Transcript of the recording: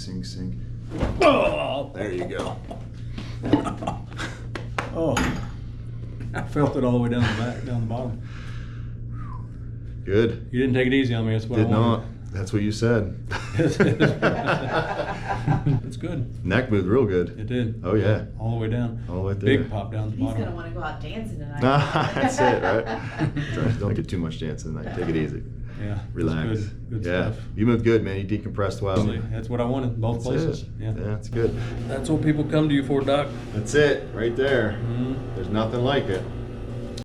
sink, sink. Oh, there you go. Oh, I felt it all the way down the back, down the bottom. Good. You didn't take it easy on me. That's what Did I not. wanted. That's what you said. It's good. Neck moved real good. It did. Oh yeah. All the way down. All the way through. Big pop down the He's bottom. gonna want to go out dancing tonight. That's it, right? Don't get too much dancing tonight. Take it easy. Yeah. Relax. Good Yeah. stuff. You moved good, man. You decompressed well. That's what I wanted, both That's places. it. Yeah. That's good. That's what people come to you for, Doc. That's it, right there. Mm-hmm. There's nothing like it.